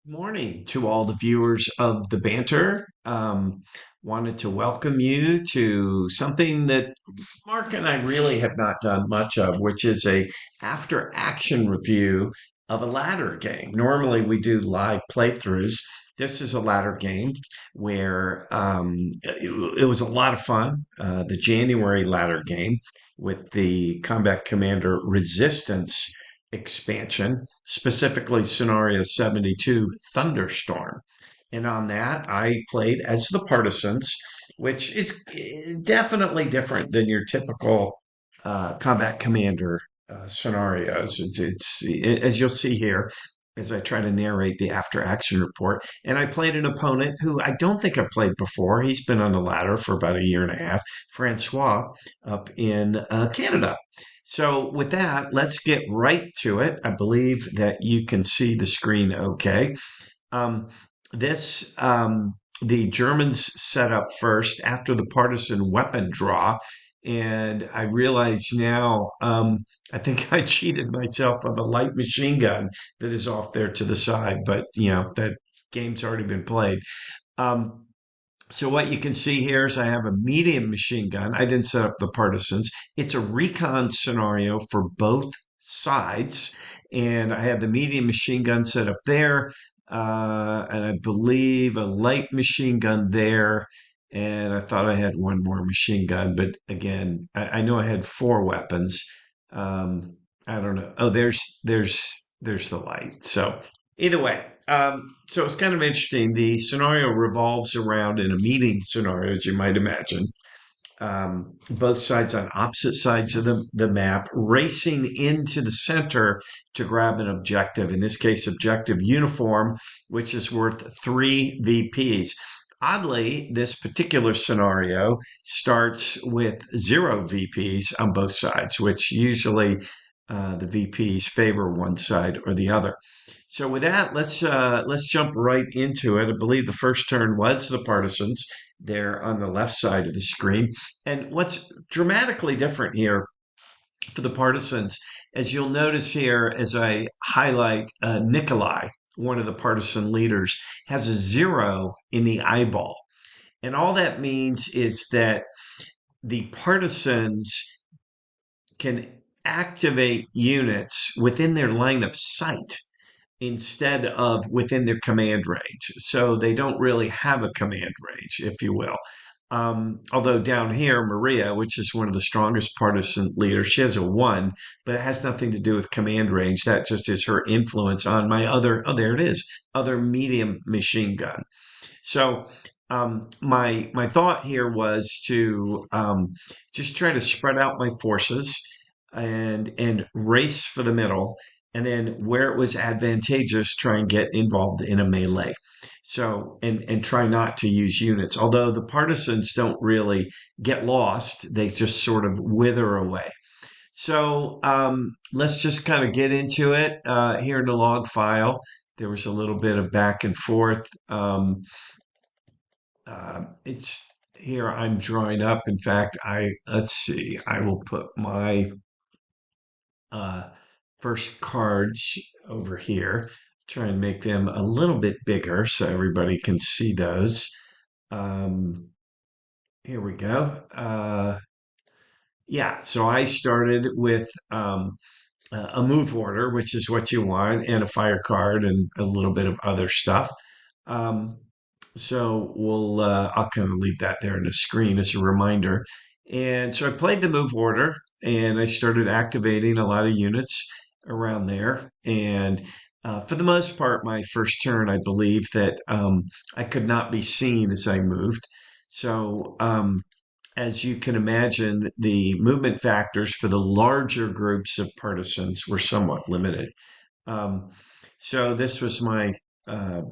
Morning to all the viewers of the banter. Wanted to welcome you to something that Mark and I really have not done much of, which is a after action review of a ladder game. Normally we do live playthroughs. This is a ladder game where it was a lot of fun. The January ladder game with the Combat Commander Resistance expansion, specifically Scenario 72 Thunderstorm. And on that, I played as the Partisans, which is definitely different than your typical Combat Commander scenarios. As you'll see here, as I try to narrate the after action report. And I played an opponent who I don't think I've played before. He's been on the ladder for about a year and a half, Francois, up in Canada. So, with that, let's get right to it. I believe that you can see the screen okay. Um, this, the Germans set up first after the partisan weapon draw. And I realize now, I think I cheated myself of a light machine gun that is off there to the side, but that game's already been played. Um, so what you can see here is I have a medium machine gun. I didn't set up the partisans. It's a recon scenario for both sides. And I have the medium machine gun set up there. And I believe a light machine gun there. And I thought I had one more machine gun, but again, I know I had four weapons. Um, I don't know. Oh, there's the light. So either way, so it's kind of interesting. The scenario revolves around in a meeting scenario, as you might imagine. Both sides on opposite sides of the map, racing into the center to grab an objective. In this case, objective uniform, which is worth three VPs. Oddly, this particular scenario starts with zero VPs on both sides, which usually the VPs favor one side or the other. So with that, let's jump right into it. I believe the first turn was the partisans there on the left side of the screen. And what's dramatically different here for the partisans, as you'll notice here, as I highlight Nikolai, one of the partisan leaders, has a zero in the eyeball. And all that means is that the partisans can activate units within their line of sight instead of within their command range. So they don't really have a command range, if you will. Although down here, Maria, which is one of the strongest partisan leaders, she has a one, but it has nothing to do with command range. That just is her influence on my other, oh, there it is, other medium machine gun. So my thought here was to just try to spread out my forces and race for the middle, and then where it was advantageous, try and get involved in a melee. So and try not to use units. Although the partisans don't really get lost, they just sort of wither away. So let's just kind of get into it here in the log file. There was a little bit of back and forth. It's here I'm drawing up. In fact, let's see, I will put my uh, first cards over here, try and make them a little bit bigger so everybody can see those. Um, Here we go. Yeah, so I started with a move order, which is what you want, and a fire card and a little bit of other stuff. Um, I'll kind of leave that there on the screen as a reminder. And so I played the move order and I started activating a lot of units around there. And for the most part, my first turn, I believe that I could not be seen as I moved. So, as you can imagine, the movement factors for the larger groups of partisans were somewhat limited. Um, so this was my uh,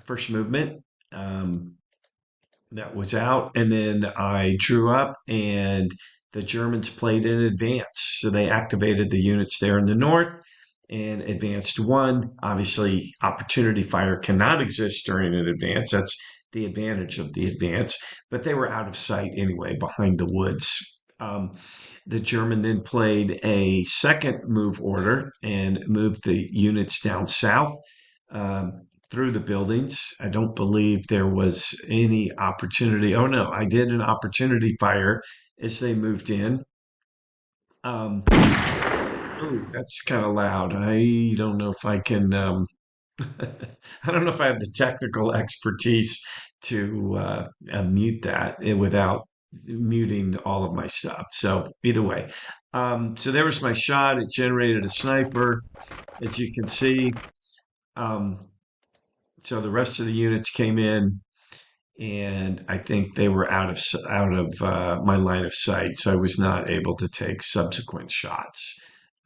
first movement that was out, and then I drew up, and the Germans played in advance. So they activated the units there in the north and advanced one. Obviously, opportunity fire cannot exist during an advance. That's the advantage of the advance, but they were out of sight anyway behind the woods. The German then played a second move order and moved the units down south. through the buildings. I don't believe there was any opportunity. Oh no, I did an opportunity fire as they moved in. Um, oh, that's kind of loud. I don't know if I can. I don't know if I have the technical expertise to mute that without muting all of my stuff. So either way, so there was my shot. It generated a sniper, as you can see. Um, so the rest of the units came in, and I think they were out of my line of sight, so I was not able to take subsequent shots.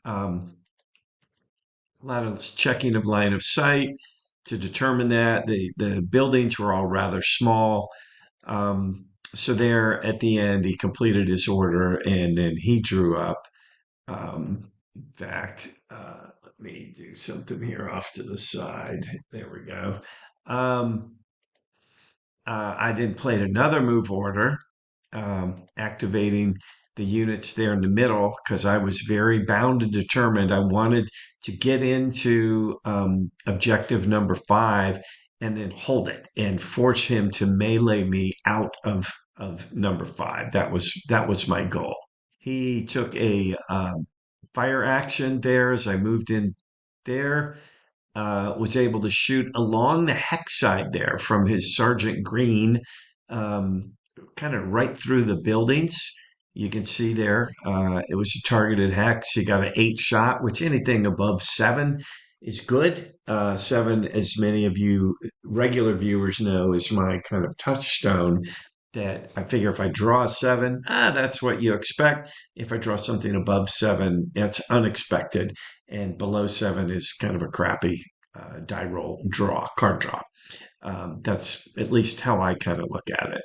Um, a lot of checking of line of sight to determine that the buildings were all rather small. So there at the end, he completed his order and then he drew up. In fact, let me do something here off to the side. There we go. Um, I then played another move order, activating the units there in the middle because I was very bound and determined. I wanted to get into objective number 5 and then hold it and force him to melee me out of number 5. That was my goal. He took a fire action there as I moved in there, was able to shoot along the hex side there from his Sergeant Green, um, kind of right through the buildings. You can see there, it was a targeted hex. He got an 8 shot, which anything above 7 is good. 7, as many of you regular viewers know, is my kind of touchstone. That I figure if I draw a 7, that's what you expect. If I draw something above 7, it's unexpected, and below 7 is kind of a crappy die roll card draw. That's at least how I kind of look at it.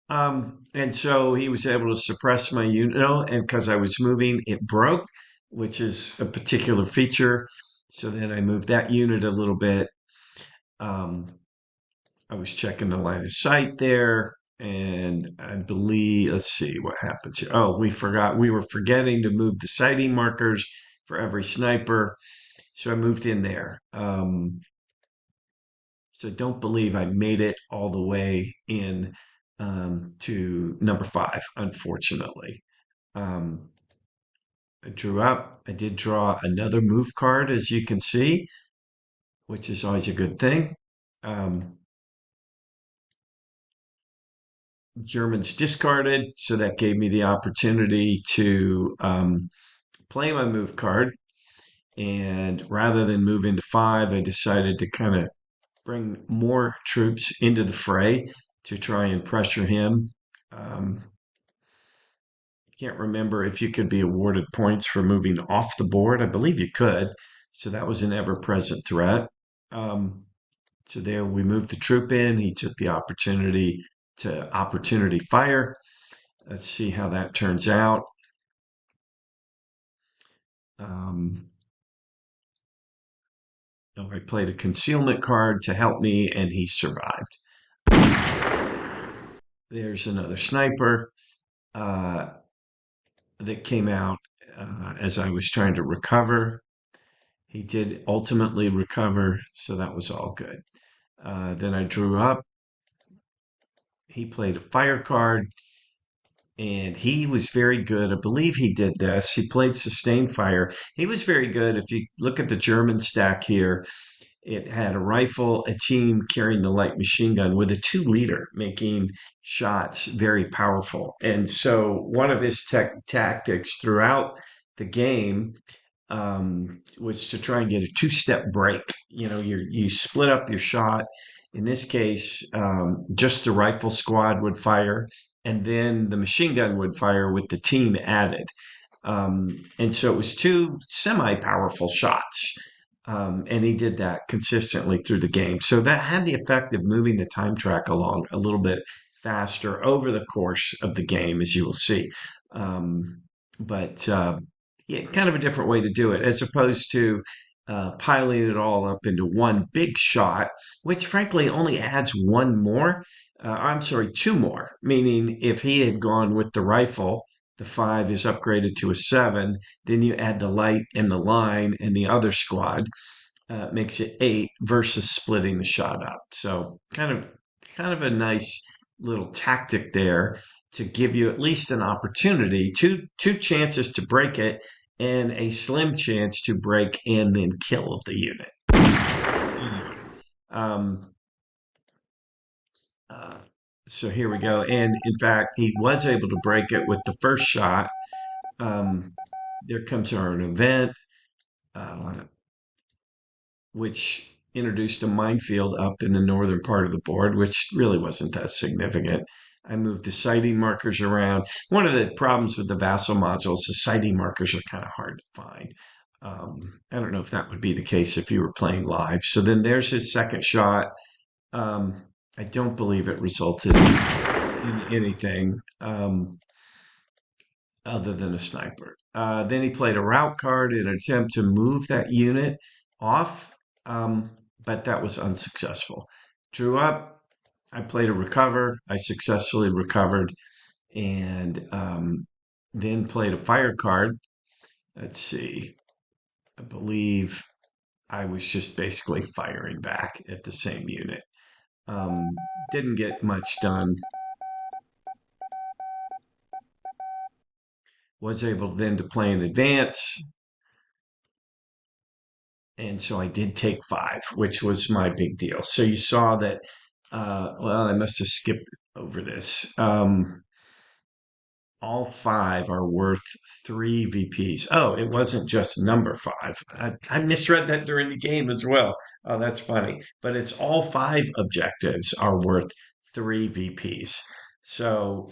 And so he was able to suppress my unit, and because I was moving, it broke, which is a particular feature. So then I moved that unit a little bit. Um, I was checking the line of sight there, and I believe, let's see what happens here. Oh, we were forgetting to move the sighting markers for every sniper. So I moved in there. So don't believe I made it all the way in to number 5, unfortunately. Um, I drew up. I did draw another move card, as you can see, which is always a good thing. Um, Germans discarded, so that gave me the opportunity to play my move card. And rather than move into 5, I decided to kind of bring more troops into the fray to try and pressure him. Um, can't remember if you could be awarded points for moving off the board. I believe you could. So that was an ever present threat. Um, so there we moved the troop in. He took the opportunity to opportunity fire. Let's see how that turns out. Um, I played a concealment card to help me, and he survived. There's another sniper uh, that came out as I was trying to recover. He did ultimately recover, so that was all good. Then I drew up. He played a fire card, and he was very good. I believe he did this. He played sustained fire. He was very good. If you look at the German stack here, it had a rifle, a team carrying the light machine gun with a 2 liter, making shots very powerful. And so one of his tactics throughout the game was to try and get a 2-step break. You split up your shot. In this case, just the rifle squad would fire, and then the machine gun would fire with the team added. And so it was 2 semi-powerful shots. And he did that consistently through the game. So that had the effect of moving the time track along a little bit faster over the course of the game, as you will see. But yeah, kind of a different way to do it, as opposed to piling it all up into one big shot, which frankly only adds one more. I'm sorry, 2 more, meaning if he had gone with the rifle, the 5 is upgraded to a 7, then you add the light and the line and the other squad. makes it 8 versus splitting the shot up. So kind of a nice little tactic there to give you at least an opportunity, two chances to break it, and a slim chance to break and then kill the unit. Anyway, um, uh, so here we go. And in fact, he was able to break it with the first shot. Um, there comes our event. Which introduced a minefield up in the northern part of the board, which really wasn't that significant. I moved the sighting markers around. One of the problems with the Vassal modules, the sighting markers are kind of hard to find. I don't know if that would be the case if you were playing live. So then there's his second shot. Um, I don't believe it resulted in anything other than a sniper. Then he played a route card in an attempt to move that unit off, um, but that was unsuccessful. Drew up. I played a recover. I successfully recovered, and then played a fire card. Let's see. I believe I was just basically firing back at the same unit. Didn't get much done. Was able then to play in advance, and so I did take 5, which was my big deal. So you saw that. Well, I must have skipped over this. All 5 are worth 3 VPs. Oh, it wasn't just number 5. I misread that during the game as well. Oh, that's funny. But it's all 5 objectives are worth 3 VPs. So,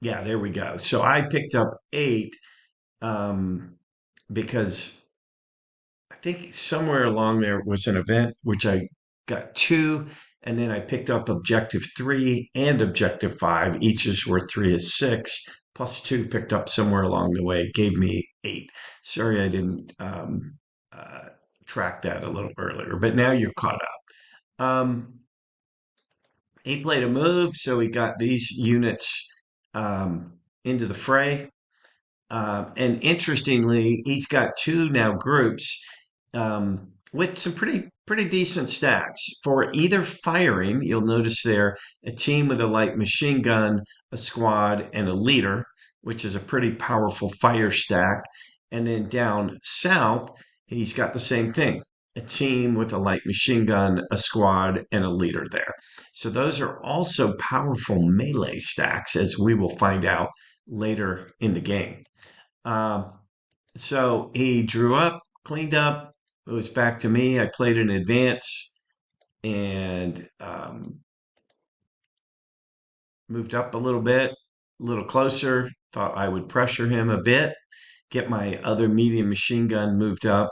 yeah, there we go. So I picked up 8 um, because I think somewhere along there was an event which I got 2, and then I picked up objective 3 and objective 5. Each is worth 3 is 6, plus 2 picked up somewhere along the way gave me 8. Sorry I didn't uh, track that a little earlier, but now you're caught up. He played a move, so he got these units into the fray. And interestingly, he's got 2 now groups with some pretty decent stacks for either firing. You'll notice there a team with a light machine gun, a squad, and a leader, which is a pretty powerful fire stack. And then down south, he's got the same thing. A team with a light machine gun, a squad, and a leader there. So those are also powerful melee stacks, as we will find out later in the game. Um, so he drew up, cleaned up. It was back to me. I played in advance and moved up a little bit, a little closer. Thought I would pressure him a bit, get my other medium machine gun moved up.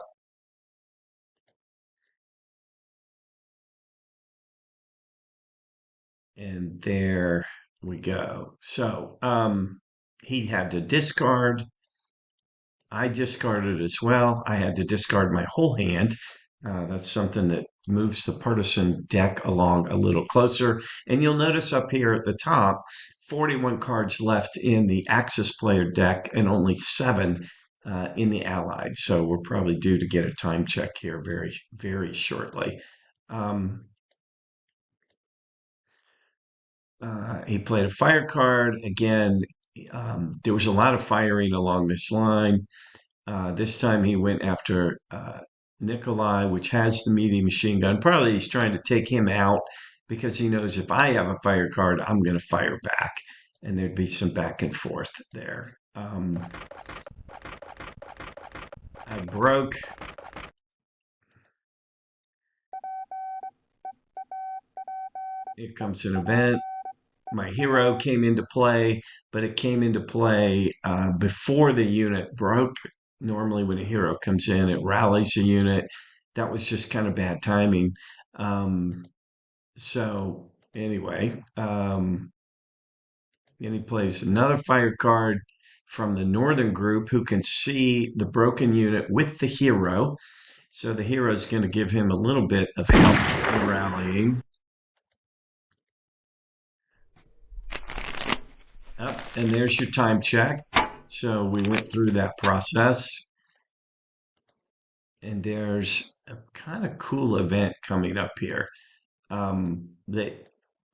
And there we go. So he had to discard. I discarded as well. I had to discard my whole hand. That's something that moves the partisan deck along a little closer. And you'll notice up here at the top, 41 cards left in the Axis player deck and only 7 in the Allied. So we're probably due to get a time check here very, very shortly. He played a fire card. Again, there was a lot of firing along this line. This time he went after Nikolai, which has the medium machine gun. Probably he's trying to take him out because he knows if I have a fire card, I'm going to fire back. And there'd be some back and forth there. I broke. Here comes an event. My hero came into play, but it came into play before the unit broke. Normally, when a hero comes in, it rallies the unit. That was just kind of bad timing. Um, so, anyway, then he plays another fire card from the northern group who can see the broken unit with the hero. So, the hero is going to give him a little bit of help in rallying. And there's your time check. So we went through that process. And there's a kind of cool event coming up here that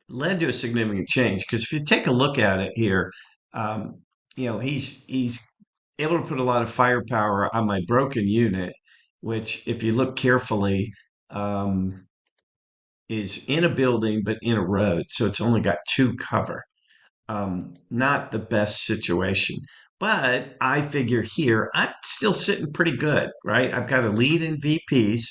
led to a significant change. Because if you take a look at it here, um, he's able to put a lot of firepower on my broken unit, which, if you look carefully, um, is in a building but in a road, so it's only got two cover. Not the best situation. But I figure here, I'm still sitting pretty good, right? I've got a lead in VPs.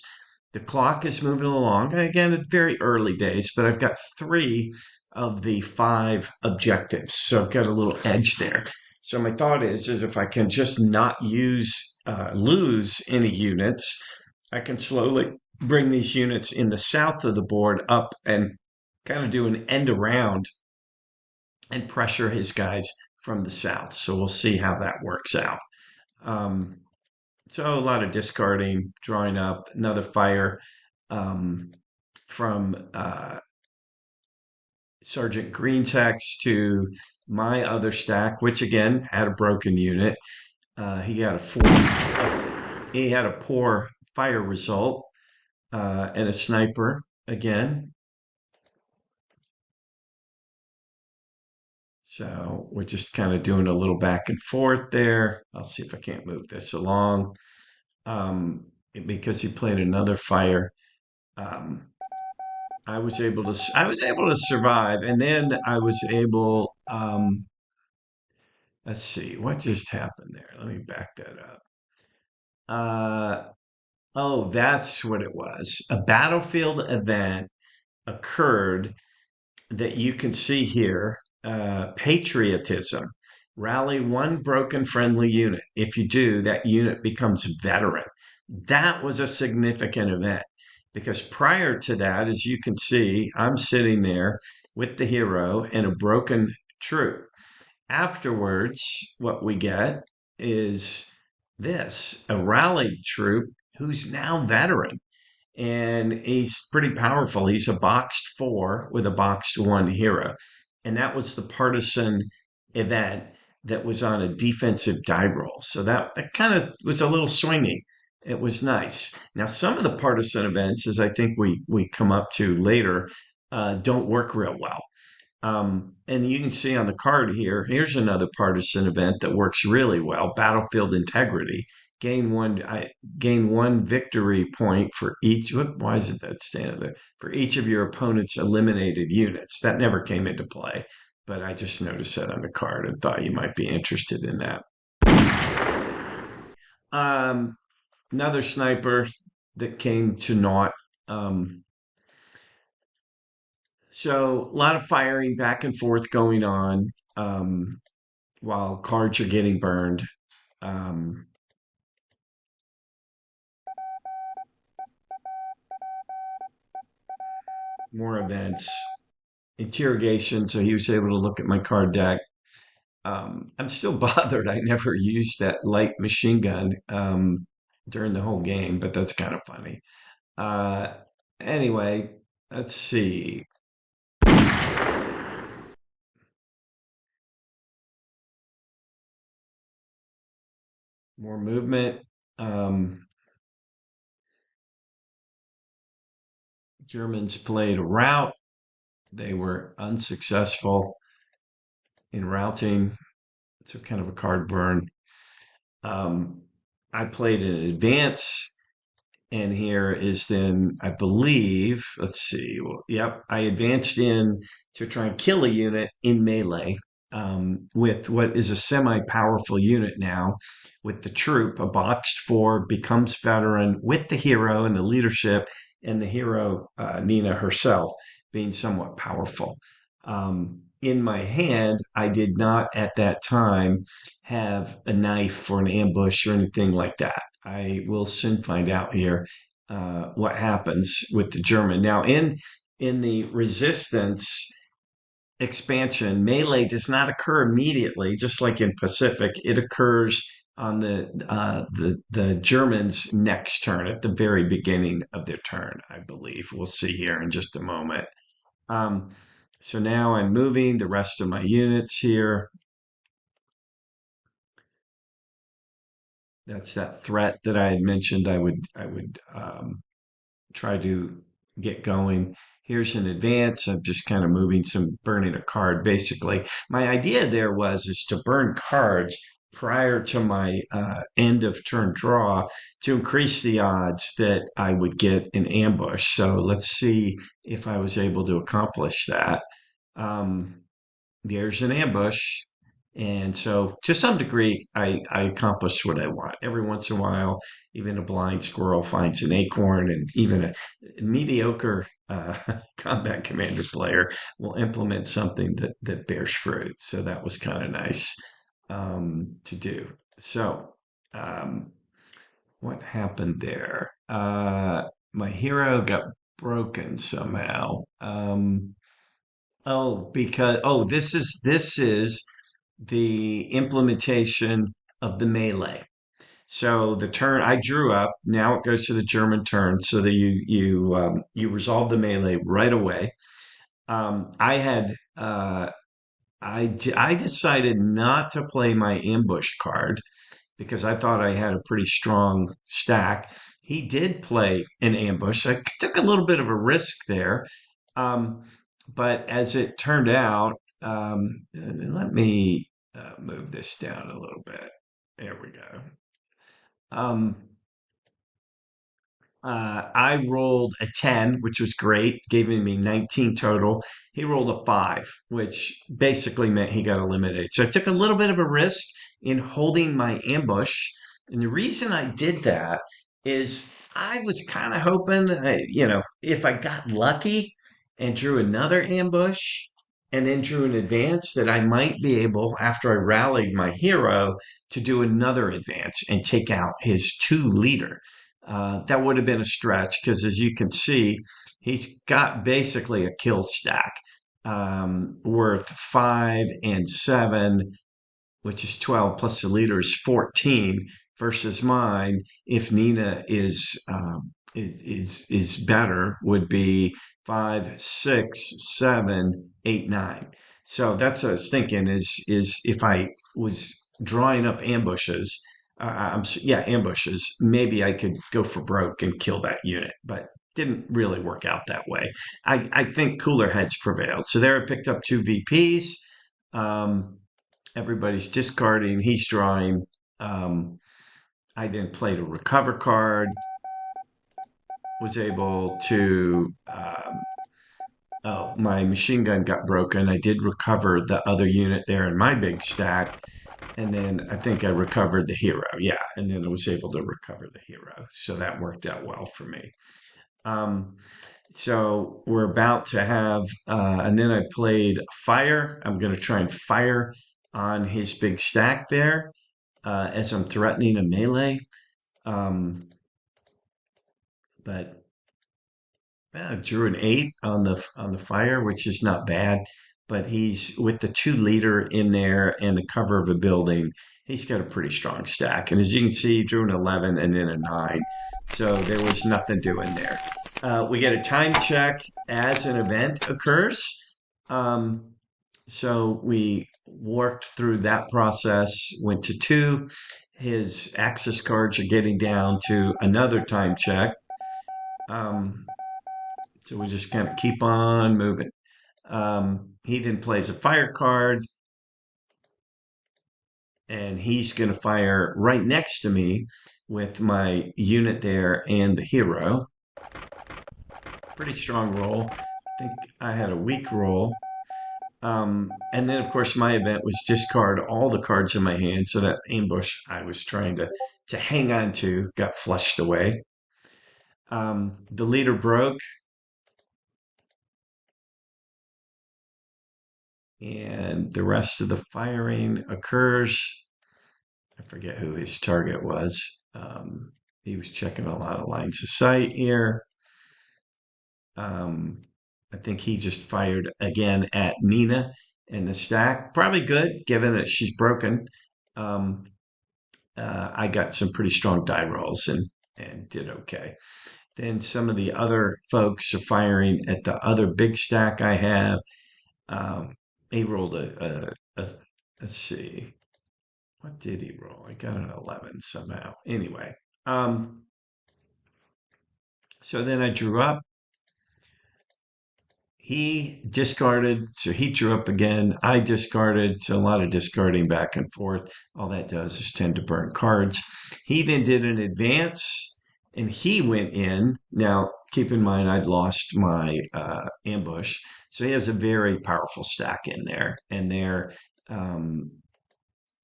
The clock is moving along. And again, it's very early days, but I've got three of the five objectives. So I've got a little edge there. So my thought is if I can just not lose any units, I can slowly bring these units in the south of the board up and kind of do an end around and pressure his guys from the south. So we'll see how that works out. Um, so a lot of discarding, drawing up another fire um, from Sergeant Greentext to my other stack, which again had a broken unit. He had a four. He had a poor fire result and a sniper again. So we're just kind of doing a little back and forth there. I'll see if I can't move this along. Because he played another fire, um, I was able to survive, and then I was able. Let's see what just happened there. Let me back that up. Uh, oh, that's what it was. A battlefield event occurred that you can see here, patriotism. Rally one broken friendly unit. If you do, that unit becomes veteran. That was a significant event because prior to that, as you can see, I'm sitting there with the hero and a broken troop. Afterwards, what we get is this a rallied troop who's now veteran, and he's pretty powerful. He's a boxed four with a boxed one hero. And that was the partisan event that was on a defensive die roll. So that kind of was a little swingy. It was nice. Now, some of the partisan events, as I think we come up to later, don't work real well. And you can see on the card here, here's another partisan event that works really well, Battlefield Integrity. Gain one victory point for each. Why is it that standing there? For each of your opponent's eliminated units. That never came into play, but I just noticed that on the card and thought you might be interested in that. Um, Another sniper that came to naught. Um, so a lot of firing back and forth going on. While cards are getting burned. Um, More events, interrogation. So he was able to look at my card deck. I'm still bothered. I never used that light machine gun during the whole game, but that's kind of funny. Uh, anyway, let's see. More movement. Um, Germans played a route. They were unsuccessful in routing. It's a kind of a card burn. Um, I played in advance, and here is then, I believe, let's see. Well, yep, I advanced in to try and kill a unit in melee with what is a semi powerful unit now. With the troop, a boxed four becomes veteran with the hero and the leadership, and the hero, Nina herself, being somewhat powerful. In my hand, I did not at that time have a knife for an ambush or anything like that. I will soon find out here what happens with the German. Now, in the resistance expansion, melee does not occur immediately, just like in Pacific. It occurs on the Germans' next turn at the very beginning of their turn, I believe. We'll see here in just a moment. Um, so now I'm moving the rest of my units here. That's that threat that I had mentioned. I would try to get going. Here's an advance. I'm just kind of moving some, burning a card. Basically, my idea there was is to burn cards prior to my end of turn draw to increase the odds that I would get an ambush. So let's see if I was able to accomplish that. Um, there's an ambush. And so, to some degree, I accomplished what I want. Every once in a while, even a blind squirrel finds an acorn, and even a mediocre combat commander player will implement something that bears fruit. So that was kind of nice to do. So, um, what happened there? My hero got broken somehow. This is the implementation of the melee. So the turn I drew up, now it goes to the German turn, so that you resolve the melee right away. I had I decided not to play my ambush card because I thought I had a pretty strong stack. He did play an ambush. I took a little bit of a risk there. Um, but as it turned out, let me move this down a little bit. There we go. Um, I rolled a 10, which was great, giving me 19 total. He rolled a 5, which basically meant he got eliminated. So I took a little bit of a risk in holding my ambush. And the reason I did that is I was kind of hoping, if I got lucky and drew another ambush and then drew an advance, that I might be able, after I rallied my hero, to do another advance and take out his two leader. That would have been a stretch because, as you can see, he's got basically a kill stack worth 5 and 7, which is 12, plus the leader is 14, versus mine, if Nina is better, would be 5, 6, 7, 8, 9. So that's what I was thinking is if I was drawing up ambushes, ambushes, maybe I could go for broke and kill that unit, but didn't really work out that way. I think cooler heads prevailed. So there I picked up two VPs. Um, Everybody's discarding. He's drawing. Um, I then played a recover card. Was able to. Oh, my machine gun got broken. I did recover the other unit there in my big stack, and then I think I recovered the hero. Yeah, and then I was able to recover the hero, so that worked out well for me. Um, so we're about to have, and then I played fire. I'm going to try and fire on his big stack there as I'm threatening a melee. Um, but drew an 8 on the fire, which is not bad. But he's with the two leader in there and the cover of a building. He's got a pretty strong stack, and as you can see, he drew an 11 and then a 9. So there was nothing doing there. We get a time check as an event occurs. Um, so we worked through that process, went to 2. His access cards are getting down to another time check. Um, so we just kind of keep on moving. He then plays a fire card, and he's going to fire right next to me with my unit there and the hero. Pretty strong roll. I think I had a weak roll. And then, of course, my event was discard all the cards in my hand, so that ambush I was trying to hang on to got flushed away. The leader broke, and the rest of the firing occurs. I forget who his target was. He was checking a lot of lines of sight here. Um, I think he just fired again at Nina in the stack. Probably good, given that she's broken. Um, I got some pretty strong die rolls and did okay. Then some of the other folks are firing at the other big stack I have. He rolled a let's see, what did he roll? I got an 11 somehow. Anyway, um, So then I drew up. He discarded, so he drew up again. I discarded, so a lot of discarding back and forth. All that does is tend to burn cards. He then did an advance and he went in. Now, keep in mind, I'd lost my ambush. So he has a very powerful stack in there. And there, um,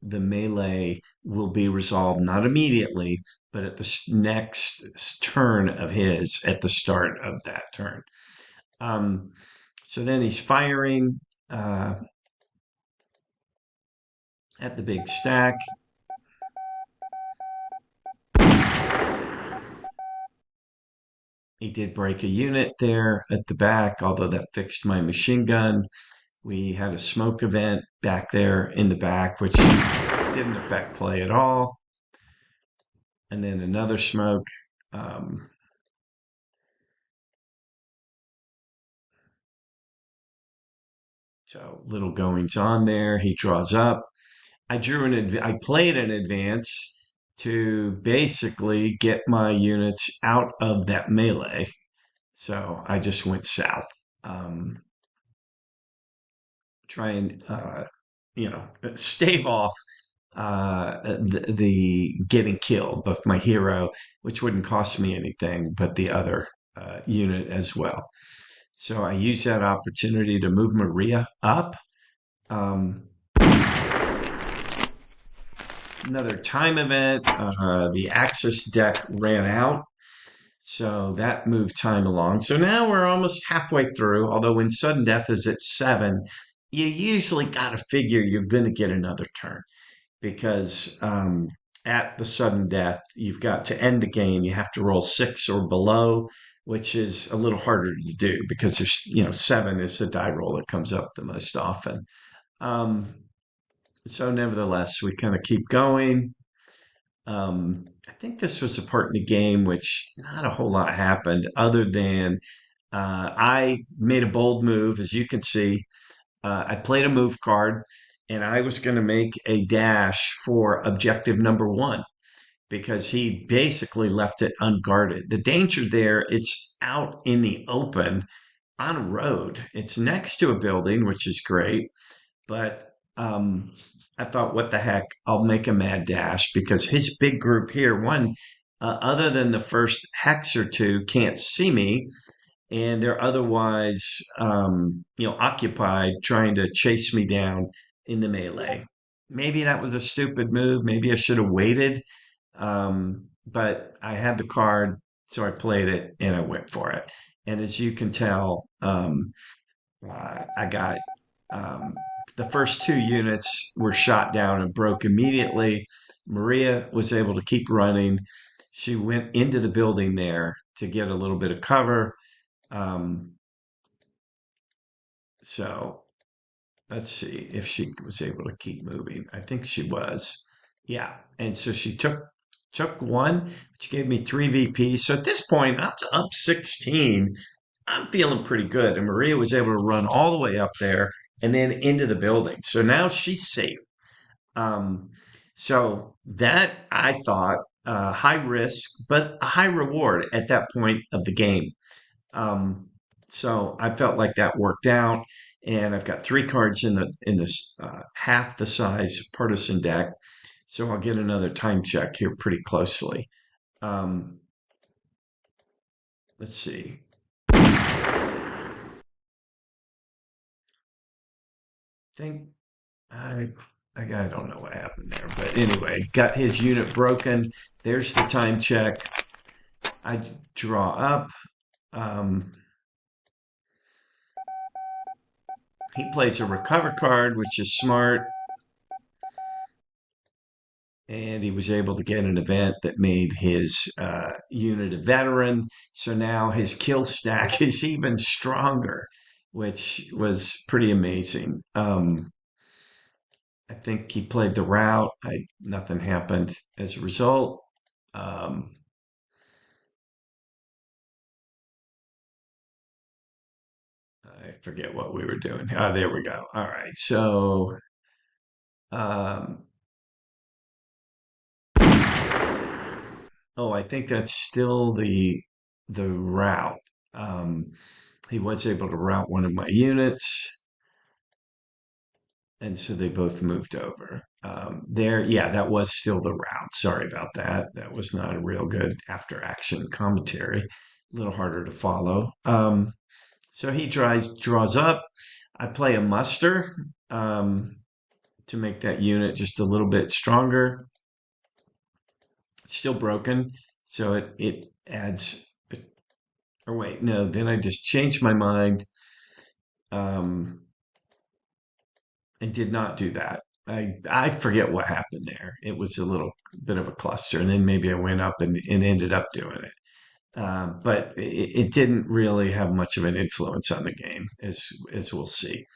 the melee will be resolved not immediately, but at the next turn of his, at the start of that turn. Um, so then he's firing uh, at the big stack. He did break a unit there at the back, although that fixed my machine gun. We had a smoke event back there in the back, which didn't affect play at all. And then another smoke. Um, so little goings on there. He draws up. I played an advance to basically get my units out of that melee. So I just went south. Um, Try and stave off the getting killed, both my hero, which wouldn't cost me anything, but the other unit as well. So I used that opportunity to move Maria up. Um, Another time event. The Axis deck ran out. So that moved time along. So now we're almost halfway through. Although when sudden death is at 7, you usually got to figure you're going to get another turn because at the sudden death, you've got to end the game. You have to roll 6 or below, which is a little harder to do because there's 7 is the die roll that comes up the most often. Um, so nevertheless, we kind of keep going. I think this was a part in the game which not a whole lot happened other than I made a bold move, as you can see. I played a move card, and I was going to make a dash for objective number 1 because he basically left it unguarded. The danger there, it's out in the open on a road. It's next to a building, which is great. But I thought, what the heck? I'll make a mad dash because his big group here, one, other than the first hex or two, can't see me, and they're otherwise, occupied trying to chase me down in the melee. Maybe that was a stupid move. Maybe I should have waited. But I had the card, so I played it and I went for it. And as you can tell, I got um, the first 2 units were shot down and broke immediately. Maria was able to keep running. She went into the building there to get a little bit of cover. Um, so let's see if she was able to keep moving. I think she was. Yeah. And so she took one, which gave me 3 VPs. So at this point, I was up 16. I'm feeling pretty good. And Maria was able to run all the way up there and then into the building. So now she's safe. Um, so that I thought high risk, but a high reward at that point of the game. Um, so I felt like that worked out, and I've got 3 cards in this half the size partisan deck. So I'll get another time check here pretty closely. Um, let's see. Think I I don't know what happened there, but anyway, got his unit broken. There's the time check. I draw up. Um, he plays a recover card, which is smart, and he was able to get an event that made his unit a veteran. So now his kill stack is even stronger, which was pretty amazing. I think he played the route. Nothing happened as a result. Um, I forget what we were doing. Ah, there we go. All right. So, um, oh, I think that's still the the route. Um, he was able to route one of my units, and so they both moved over. Yeah, that was still the route. Sorry about that. That was not a real good after action commentary. A little harder to follow. So he draws up. I play a muster to make that unit just a little bit stronger. It's still broken, so it adds. Or wait, no. Then I just changed my mind um, and did not do that. I forget what happened there. It was a little bit of a cluster, and then maybe I went up and ended up doing it. But it didn't really have much of an influence on the game, as we'll see.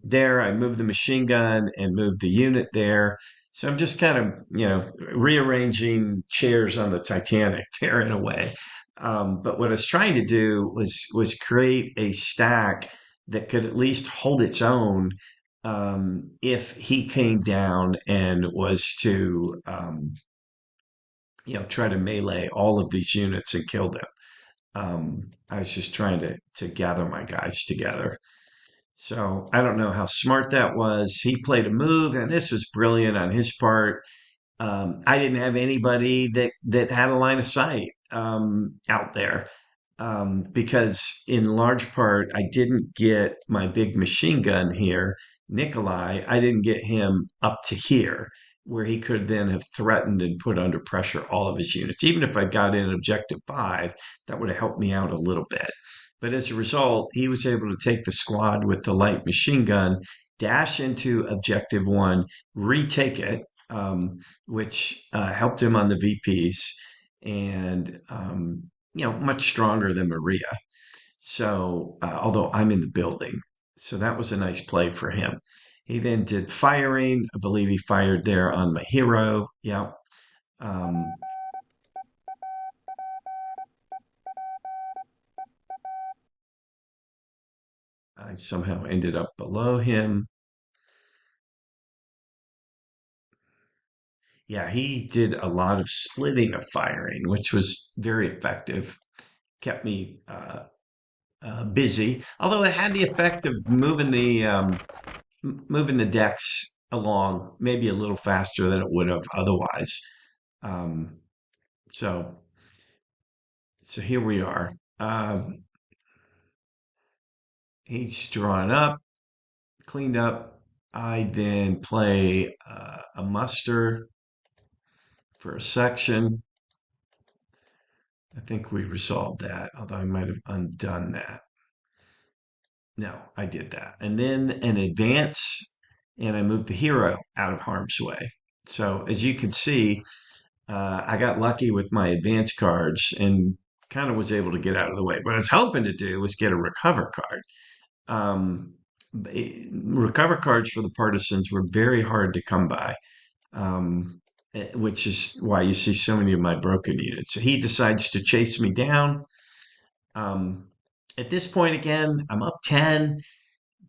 There, I moved the machine gun and moved the unit there. So I'm just kind of, rearranging chairs on the Titanic there in a way. But what I was trying to do was create a stack that could at least hold its own if he came down and was to, try to melee all of these units and kill them. I was just trying to gather my guys together. So I don't know how smart that was. He played a move, and this was brilliant on his part. I didn't have anybody that had a line of sight out there because, in large part, I didn't get my big machine gun here, Nikolai. I didn't get him up to here, where he could then have threatened and put under pressure all of his units. Even if I got in objective five, that would have helped me out a little bit. But as a result, he was able to take the squad with the light machine gun, dash into objective one, retake it, which helped him on the VPs, and much stronger than Maria. So, although I'm in the building, so that was a nice play for him. He then did firing. I believe he fired there on my hero. Yeah. Um, I somehow ended up below him. Yeah, he did a lot of splitting of firing, which was very effective. Kept me busy, although it had the effect of moving the decks along maybe a little faster than it would have otherwise. Um, so so here we are. He's drawn up, cleaned up. I then play a muster for a section. I think we resolved that, although I might have undone that. No, I did that. And then an advance, and I moved the hero out of harm's way. So as you can see, I got lucky with my advance cards and kind of was able to get out of the way. What I was hoping to do was get a recover card. Um, Recover cards for the partisans were very hard to come by, which is why you see so many of my broken units. So he decides to chase me down. Um, at this point, again, I'm up 10.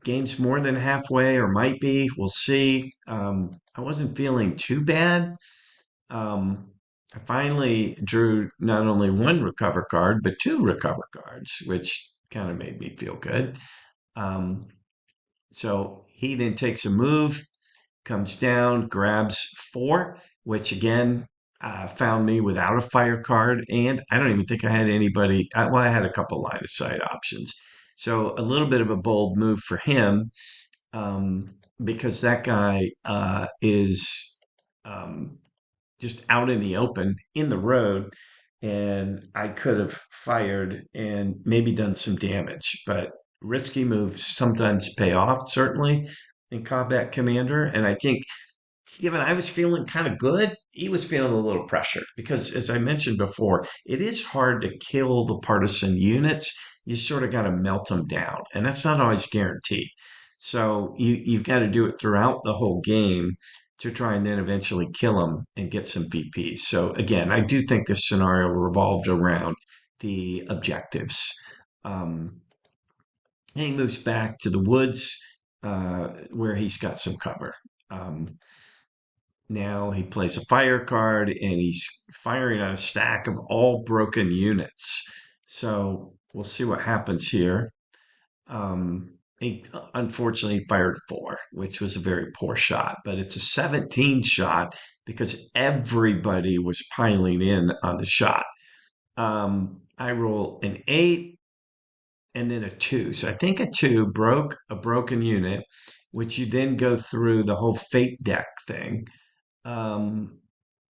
Game's more than halfway, or might be. We'll see. I wasn't feeling too bad. Um, I finally drew not only one recover card, but two recover cards, which kind of made me feel good. Um, so he then takes a move, comes down, grabs four, which again found me without a fire card. And I don't even think I had anybody. Well, I had a couple line of sight options. So a little bit of a bold move for him because that guy is um, just out in the open in the road, and I could have fired and maybe done some damage. But risky moves sometimes pay off, certainly in Combat Commander. And I think given I was feeling kind of good, he was feeling a little pressure because, as I mentioned before, it is hard to kill the partisan units. You sort of got to melt them down, and that's not always guaranteed. So you've got to do it throughout the whole game to try and then eventually kill them and get some VPs. So again, I do think this scenario revolved around the objectives. Um, and he moves back to the woods where he's got some cover. Um, Now he plays a fire card and he's firing on a stack of all broken units. So we'll see what happens here. He unfortunately fired four, which was a very poor shot, but it's a 17 shot because everybody was piling in on the shot. I roll an eight and then a two. So I think a two broke a broken unit, which you then go through the whole fate deck thing. Um,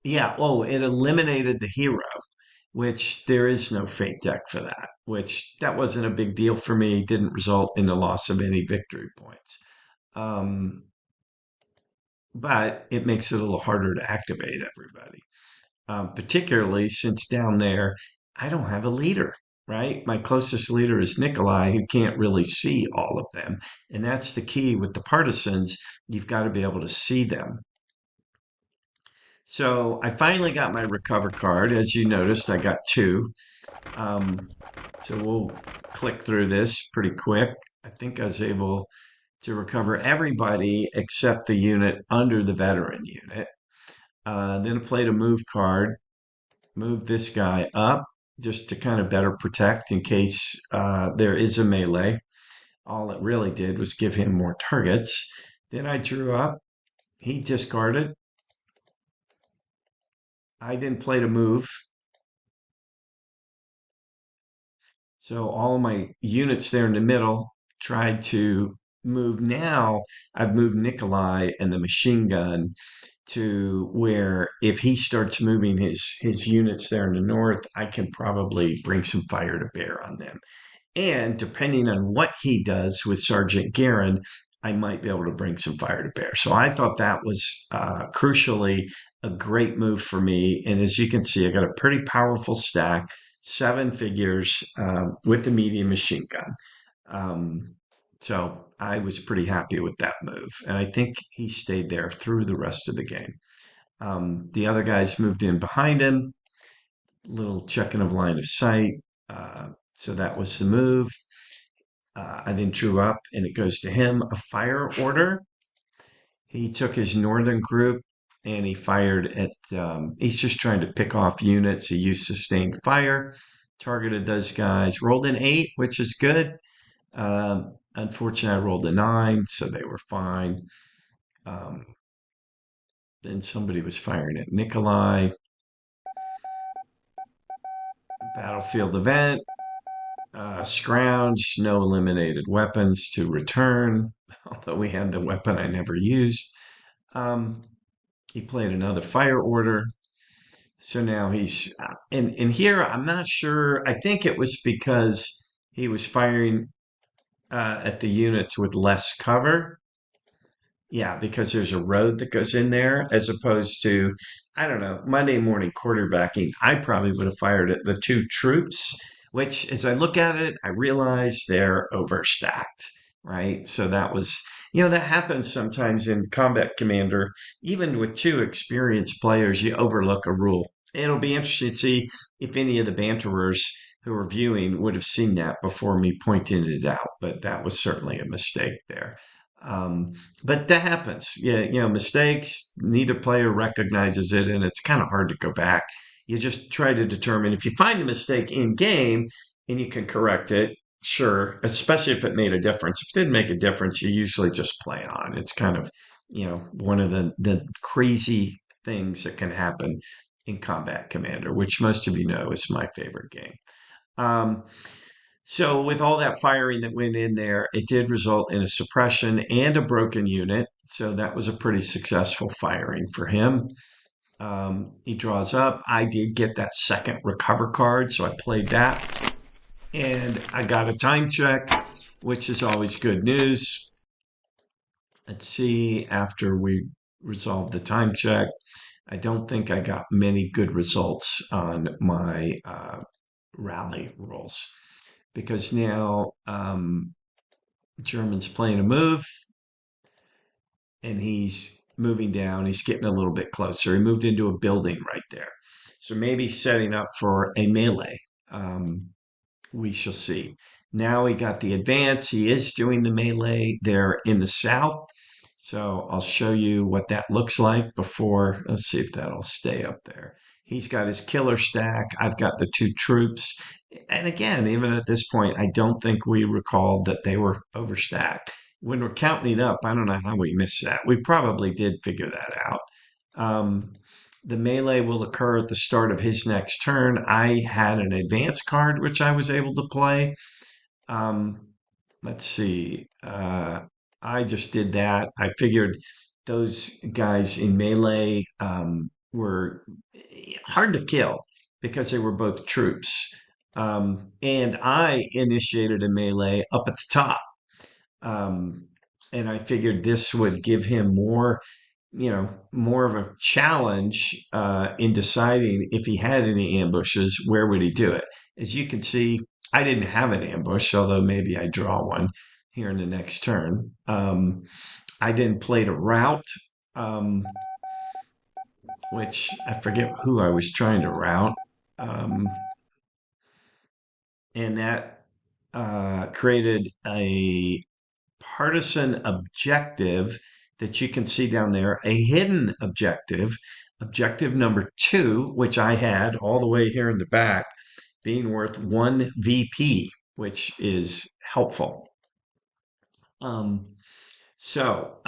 yeah, oh, it eliminated the hero, which there is no fate deck for that, which that wasn't a big deal for me, didn't result in the loss of any victory points. Um, but it makes it a little harder to activate everybody, particularly since down there, I don't have a leader, right? My closest leader is Nikolai, who can't really see all of them. And that's the key with the partisans. You've got to be able to see them. So I finally got my recover card. As you noticed, I got two. Um, so we'll click through this pretty quick. I think I was able to recover everybody except the unit under the veteran unit. Then I played a move card, moved this guy up just to kind of better protect in case there is a melee. All it really did was give him more targets. Then I drew up. He discarded. I then played a move. So all my units there in the middle tried to move. Now I've moved Nikolai and the machine gun to where if he starts moving his units there in the north, I can probably bring some fire to bear on them. And depending on what he does with Sergeant Garin, I might be able to bring some fire to bear. So I thought that was crucially a great move for me. And as you can see, I got a pretty powerful stack, seven figures with the medium machine gun. Um, so I was pretty happy with that move. And I think he stayed there through the rest of the game. The other guys moved in behind him, little checking of line of sight. So that was the move. I then drew up, and it goes to him a fire order. He took his northern group and he fired at. He's just trying to pick off units. He used sustained fire, targeted those guys. Rolled an eight, which is good. Unfortunately, I rolled a nine, so they were fine. Um, then somebody was firing at Nikolai. Battlefield event. Scrounge, no eliminated weapons to return, although we had the weapon I never used. Um, he played another fire order. So now he's, and here I'm not sure. I think it was because he was firing at the units with less cover. Yeah, because there's a road that goes in there as opposed to, I don't know, Monday morning quarterbacking. I probably would have fired at the two troops, which as I look at it, I realize they're overstacked, right? So that was, that happens sometimes in Combat Commander. Even with two experienced players, you overlook a rule. It'll be interesting to see if any of the banterers who are viewing would have seen that before me pointing it out, but that was certainly a mistake there. Um, but that happens. Yeah, mistakes, neither player recognizes it, and it's kind of hard to go back. You just try to determine if you find the mistake in game and you can correct it, sure, especially if it made a difference. If it didn't make a difference, you usually just play on. It's kind of, one of the crazy things that can happen in Combat Commander, which most of you know is my favorite game. Um, so with all that firing that went in there, it did result in a suppression and a broken unit. So that was a pretty successful firing for him. He draws up. I did get that second recover card, so I played that. And I got a time check, which is always good news. Let's see, after we resolved the time check, I don't think I got many good results on my rally rolls because now German's playing a move and he's moving down. He's getting a little bit closer. He moved into a building right there. So maybe setting up for a melee. Um, we shall see. Now he got the advance. He is doing the melee there in the south. So I'll show you what that looks like before. Let's see if that'll stay up there. He's got his killer stack. I've got the two troops. And again, even at this point, I don't think we recalled that they were overstacked. When we're counting it up, I don't know how we missed that. We probably did figure that out. Um, the melee will occur at the start of his next turn. I had an advance card, which I was able to play. Um, let's see. I just did that. I figured those guys in melee were hard to kill because they were both troops. And I initiated a melee up at the top. Um, and I figured this would give him more, more of a challenge in deciding if he had any ambushes, where would he do it? As you can see, I didn't have an ambush, although maybe I draw one here in the next turn. I then played a route, um, which I forget who I was trying to route. Um, and that created a partisan objective that you can see down there, a hidden objective, objective number two, which I had all the way here in the back, being worth one VP, which is helpful. Um, so,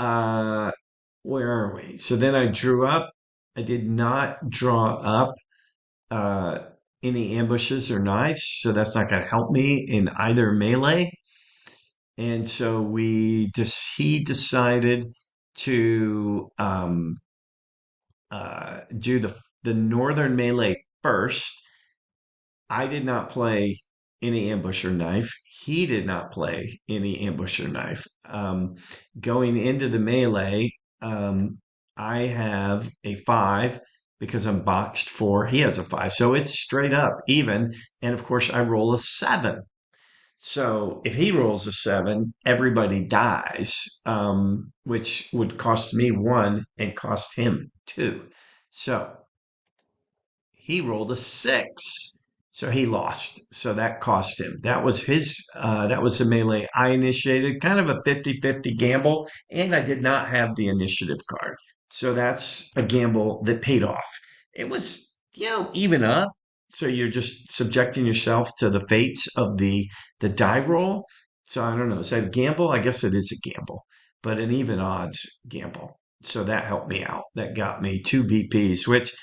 where are we? So then I drew up. I did not draw up uh, any ambushes or knives, so that's not going to help me in either melee. And so he decided to do the northern melee first. I did not play any ambush or knife. He did not play any ambush or knife. Going into the melee, I have a five because I'm boxed four. He has a five. So it's straight up even. And of course, I roll a seven. So if he rolls a seven, everybody dies, which would cost me one and cost him two. So he rolled a six. So he lost. So that cost him. That was a melee I initiated, kind of a 50-50 gamble. And I did not have the initiative card. So that's a gamble that paid off. It was, even up. So you're just subjecting yourself to the fates of the die roll. So I don't know. Is that a gamble? I guess it is a gamble, but an even odds gamble. So that helped me out. That got me two VPs, which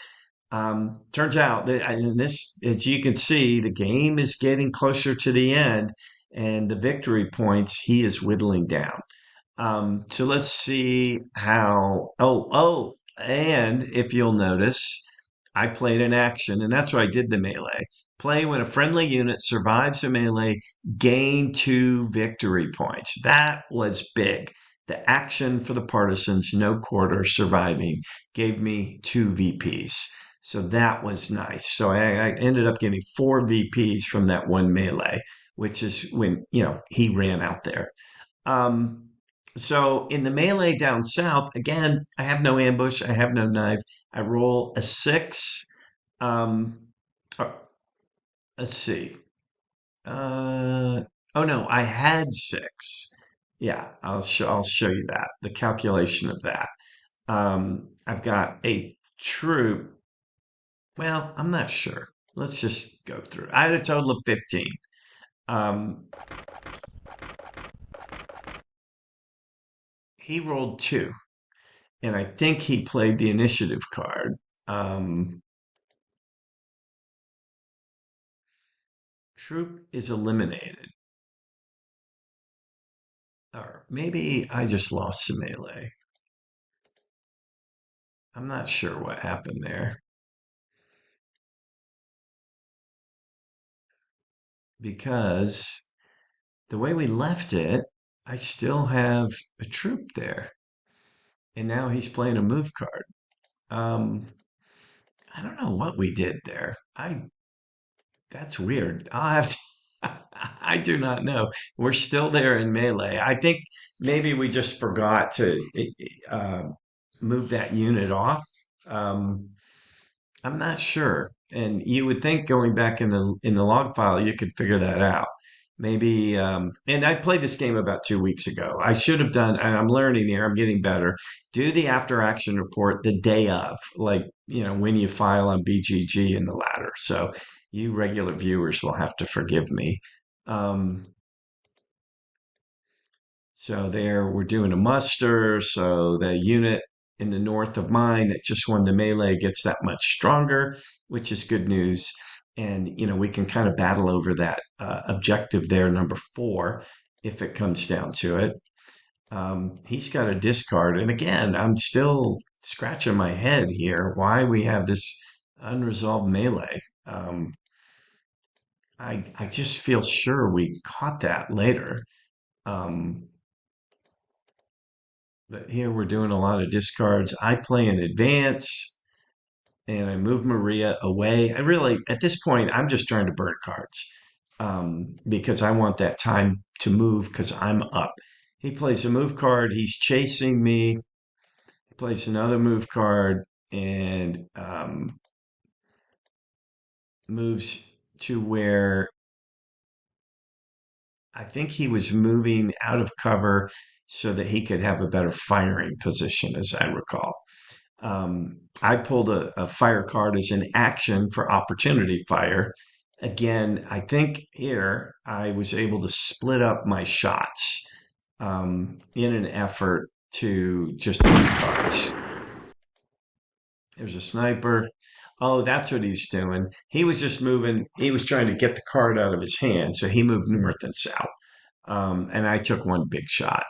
turns out that in this, as you can see, the game is getting closer to the end, and the victory points he is whittling down. So let's see how. And if you'll notice, I played an action, and that's why I did the melee. Play when a friendly unit survives a melee, gain two victory points. That was big. The action for the partisans, no quarter surviving, gave me two VPs. So that was nice. So I ended up getting four VPs from that one melee, which is when, he ran out there. Um, so in the melee down south, again, I have no ambush. I have no knife. I roll a six. Um, uh, let's see. Uh, oh no, I had six. Yeah, I'll show you that, the calculation of that. I've got a troop. Well, I'm not sure. Let's just go through. I had a total of 15. Um, he rolled two, and I think he played the initiative card. Um, Troop is eliminated. Or maybe I just lost some melee. I'm not sure what happened there because the way we left it, I still have a troop there. And now he's playing a move card. Um, I don't know what we did there. That's weird. I do not know. We're still there in melee. I think maybe we just forgot to uh, move that unit off. Um, I'm not sure. And you would think going back in the log file, you could figure that out. maybe, and I played this game about 2 weeks ago. I should have done, and I'm learning here, I'm getting better. Do the after action report the day of, like, when you file on BGG in the ladder. So you regular viewers will have to forgive me. Um, so there, we're doing a muster. So the unit in the north of mine that just won the melee gets that much stronger, which is good news. And we can kind of battle over that objective there, number 4, if it comes down to it. He's got a discard, and again, I'm still scratching my head here why we have this unresolved melee. I just feel sure we caught that later. Um, But here we're doing a lot of discards. I play in advance and I move Maria away. I really, at this point, I'm just trying to burn cards because I want that time to move because I'm up. He plays a move card. He's chasing me. He plays another move card and moves to where I think he was moving out of cover so that he could have a better firing position, as I recall. I pulled a fire card as an action for opportunity fire. Again, I think here I was able to split up my shots in an effort to just burn cards. There's a sniper. Oh, that's what he's doing. He was just moving. He was trying to get the card out of his hand, so he moved north and south. And I took one big shot.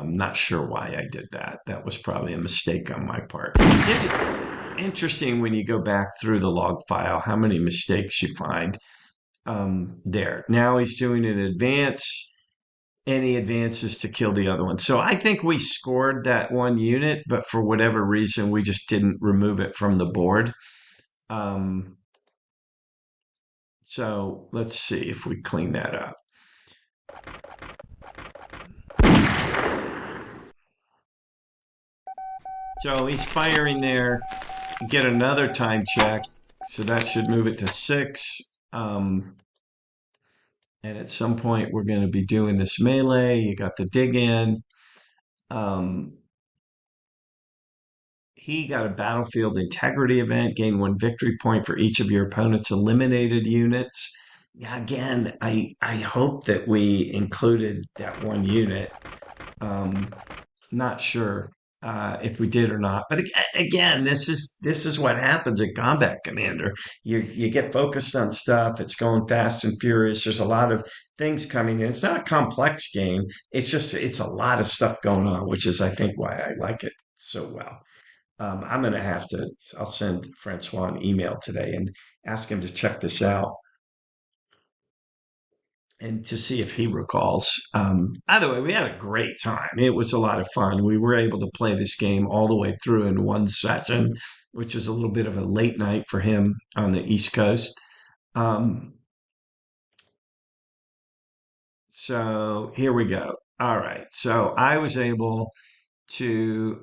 Not sure why I did that. That was probably a mistake on my part. It's interesting when you go back through the log file how many mistakes you find there. Now he's doing an advance, and he advances to kill the other one. So I think we scored that one unit, but for whatever reason, we just didn't remove it from the board. Um, so let's see if we clean that up. So he's firing there. Get another time check. So that should move it to 6. And at some point, we're going to be doing this melee. You got the dig in. Um, he got a battlefield integrity event, gain 1 victory point for each of your opponent's eliminated units. Yeah, again, I hope that we included that one unit. Um, Not sure if we did or not. But again, this is what happens at Combat Commander. You get focused on stuff. It's going fast and furious. There's a lot of things coming in. It's not a complex game. It's a lot of stuff going on, which is I think why I like it so well. I'm gonna have to. I'll send Francois an email today and ask him to check this out and to see if he recalls. Either way, we had a great time. It was a lot of fun. We were able to play this game all the way through in one session, which is a little bit of a late night for him on the East Coast. Um, so here we go. All right. So I was able to,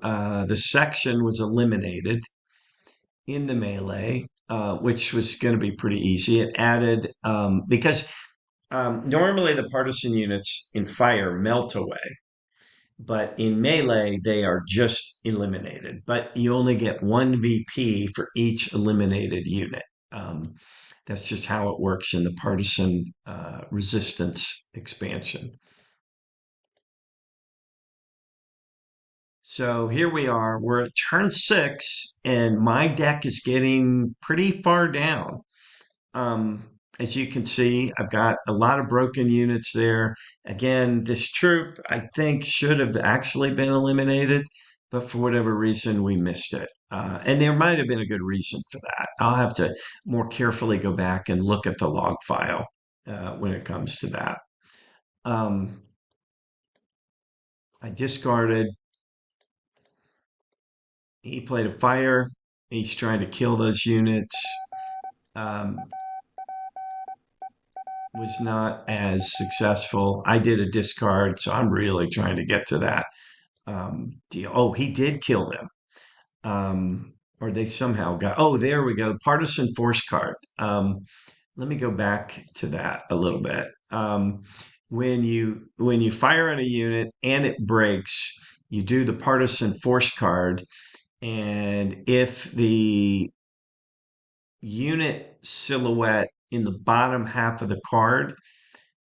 the section was eliminated in the melee, which was going to be pretty easy. It added, because normally the partisan units in fire melt away, but in melee they are just eliminated. But you only get 1 VP for each eliminated unit. Um, that's just how it works in the partisan resistance expansion. So here we are. We're at turn 6, and my deck is getting pretty far down. Um, as you can see, I've got a lot of broken units there. Again, this troop I think should have actually been eliminated, but for whatever reason we missed it. And there might have been a good reason for that. I'll have to more carefully go back and look at the log file when it comes to that. Um, I discarded. He played a fire. He's trying to kill those units. Um, was not as successful. I did a discard, so I'm really trying to get to that deal. Oh, he did kill them. Or they somehow got, oh, there we go. Partisan force card. Let me go back to that a little bit. Um, when you fire on a unit and it breaks, you do the partisan force card, and if the unit silhouette in the bottom half of the card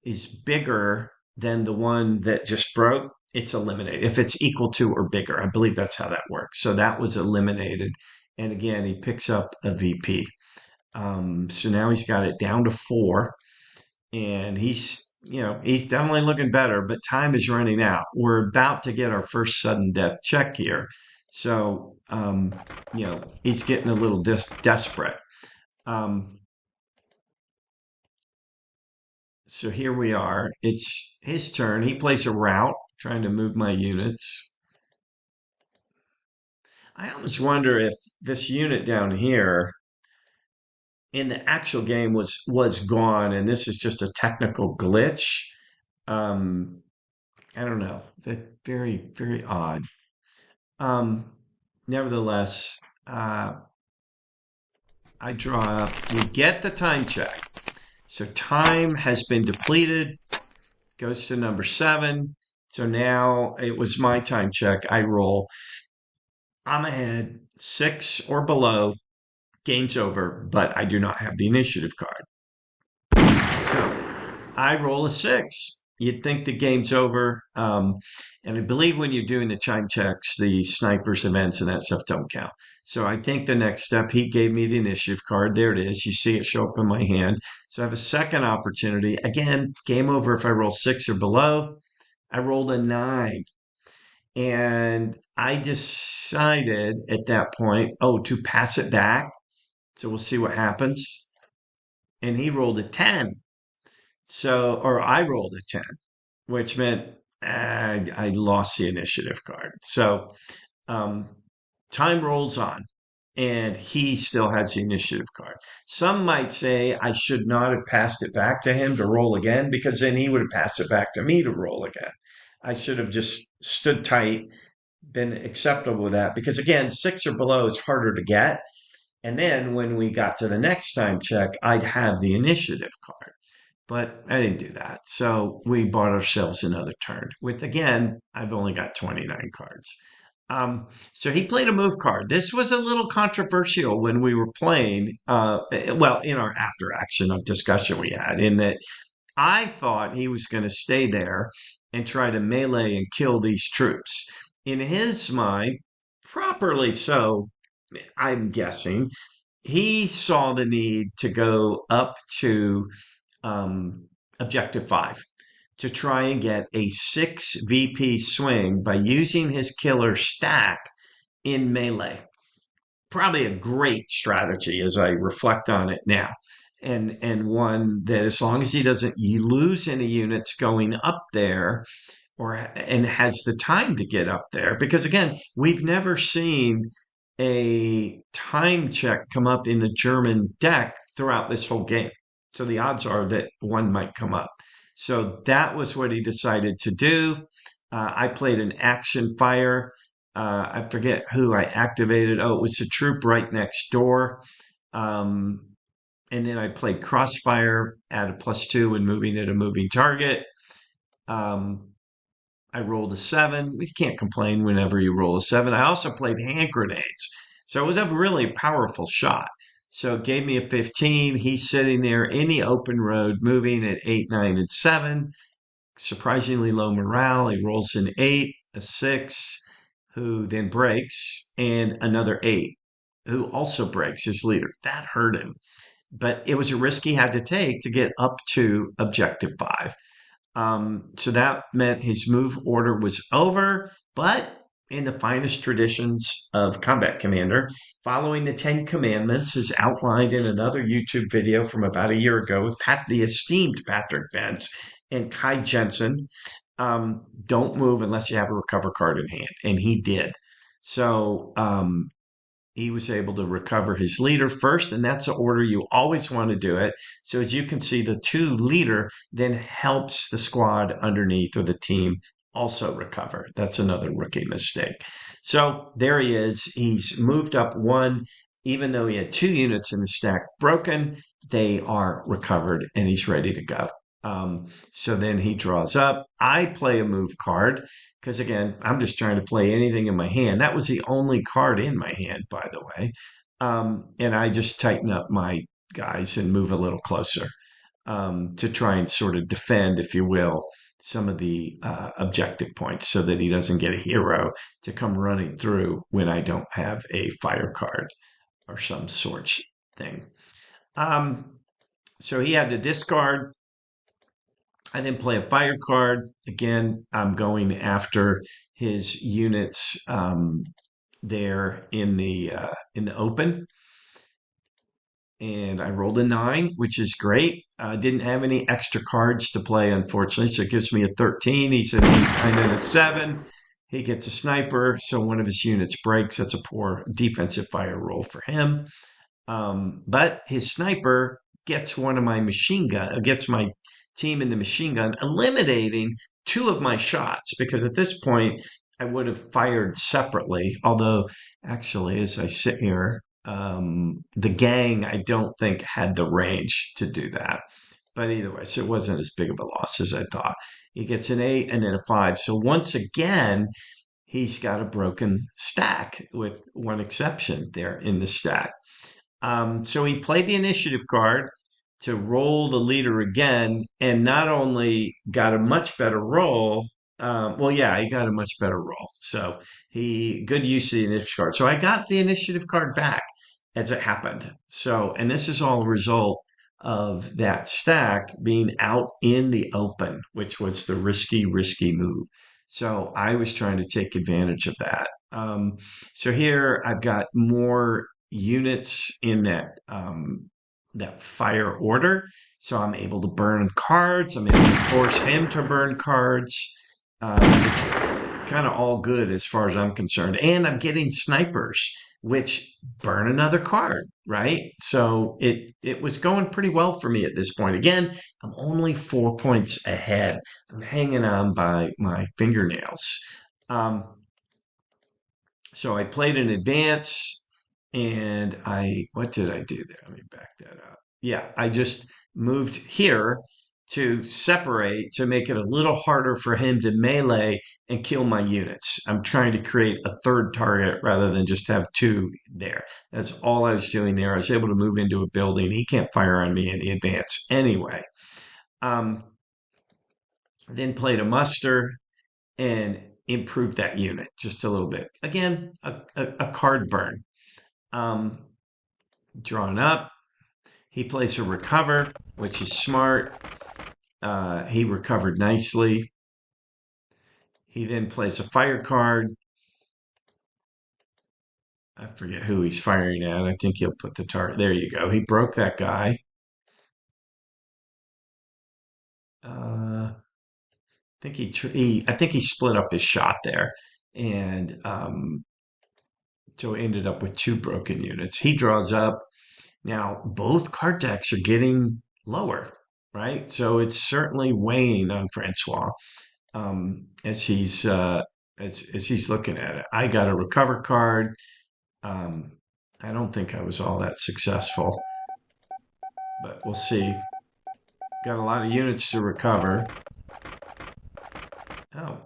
is bigger than the one that just broke, it's eliminated. If it's equal to or bigger, I believe that's how that works. So that was eliminated. And again, he picks up a VP. So now he's got it down to four, and he's definitely looking better, but time is running out. We're about to get our first sudden death check here. So, he's getting a little desperate. Um, so here we are. It's his turn. He plays a route, trying to move my units. I almost wonder if this unit down here in the actual game was gone, and this is just a technical glitch. Um, I don't know. That very, very odd. Um, Nevertheless, I draw up. We get the time check. So time has been depleted, goes to number seven. So now it was my time check. I roll. I'm ahead, six or below. Game's over, but I do not have the initiative card. So I roll a six. You'd think the game's over. And I believe when you're doing the chime checks, the snipers events and that stuff don't count. So I think the next step, he gave me the initiative card. There it is. You see it show up in my hand. So I have a second opportunity. Again, game over if I roll six or below. I rolled a nine. And I decided at that point, to pass it back. So we'll see what happens. And he rolled a 10. So, or I rolled a 10, which meant I lost the initiative card. So um, time rolls on, and he still has the initiative card. Some might say I should not have passed it back to him to roll again, because then he would have passed it back to me to roll again. I should have just stood tight, been acceptable with that, because again, six or below is harder to get. And then when we got to the next time check, I'd have the initiative card. But I didn't do that. So we bought ourselves another turn. With again, I've only got 29 cards. So he played a move card. This was a little controversial when we were playing, well, in our after action of discussion we had, in that I thought he was going to stay there and try to melee and kill these troops. In his mind, properly so, I'm guessing, he saw the need to go up to objective five to try and get a six VP swing by using his killer stack in melee. Probably a great strategy as I reflect on it now. And one that as long as he doesn't lose any units going up there, and has the time to get up there, because again, we've never seen a time check come up in the German deck throughout this whole game. So the odds are that one might come up. So that was what he decided to do. I played an action fire. I forget who I activated. Oh, it was a troop right next door. Um, and then I played crossfire at a +2 when moving at a moving target. Um, I rolled a seven. We can't complain whenever you roll a seven. I also played hand grenades. So it was a really powerful shot. So it gave me a 15. He's sitting there in the open road, moving at 8, 9, and 7. Surprisingly low morale. He rolls an 8, a 6, who then breaks, and another 8, who also breaks his leader. That hurt him. But it was a risk he had to take to get up to objective 5. So that meant his move order was over, but in the finest traditions of Combat Commander, following the 10 Commandments is outlined in another YouTube video from about a year ago with the esteemed Patrick Vance and Kai Jensen. Don't move unless you have a recover card in hand. And he did. So he was able to recover his leader first, and that's the order you always want to do it. So as you can see, the 2 leader then helps the squad underneath or the team also recover. That's another rookie mistake. So there he is. He's moved up 1, even though he had 2 units in the stack broken. They are recovered, and he's ready to go. So then he draws up. I play a move card because, again, I'm just trying to play anything in my hand. That was the only card in my hand, by the way. And I just tighten up my guys and move a little closer to try and sort of defend, if you will, some of the objective points so that he doesn't get a hero to come running through when I don't have a fire card or some sort thing. Um, so he had to discard. I then play a fire card. Again, I'm going after his units there in the open, and I rolled a 9, which is great. I didn't have any extra cards to play, unfortunately, so it gives me a 13. He's an 8, 9, and a 7. He gets a sniper, so one of his units breaks. That's a poor defensive fire roll for him. But his sniper gets one of my machine gun, gets my team in the machine gun, eliminating two of my shots because at this point I would have fired separately. Although, actually, as I sit here, the gang I don't think had the range to do that. But either way, so it wasn't as big of a loss as I thought. He gets an 8 and then a 5. So once again, he's got a broken stack with one exception there in the stack. So he played the initiative card to roll the leader again, and not only got a much better roll. Well, yeah, he got a much better roll. So he good use of the initiative card. So I got the initiative card back as it happened. So, and this is all a result of that stack being out in the open, which was the risky move. So I was trying to take advantage of that. So here I've got more units in that fire order. So I'm able to burn cards. I'm able to force him to burn cards. It's kind of all good as far as I'm concerned. And I'm getting snipers, which burn another card, right? So it was going pretty well for me at this point. Again, I'm only 4 points ahead. I'm hanging on by my fingernails. Um, so I played in advance and what did I do there? Let me back that up. Yeah, I just moved here to separate to make it a little harder for him to melee and kill my units. I'm trying to create a third target rather than just have two there. That's all I was doing there. I was able to move into a building. He can't fire on me in the advance anyway. Um, then played a muster and improved that unit just a little bit. Again, a card burn. Um, Drawn up. He plays a recover, which is smart. He recovered nicely. He then plays a fire card. I forget who he's firing at. I think he'll put the target. There you go. He broke that guy. I think he split up his shot there, and so ended up with two broken units. He draws up. Now both card decks are getting lower, right? So it's certainly weighing on Francois as he's looking at it. I got a recover card. Um, I don't think I was all that successful, but we'll see. Got a lot of units to recover. Oh,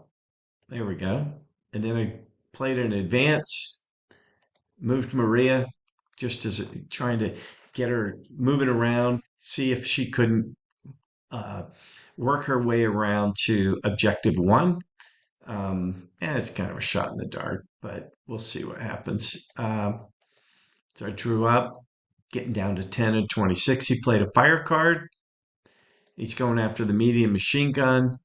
there we go. And then I played in advance, moved Maria just as trying to get her moving around, see if she couldn't uh, work her way around to objective one. And it's kind of a shot in the dark, but we'll see what happens. So I drew up, getting down to 10 and 26. He played a fire card. He's going after the medium machine gun.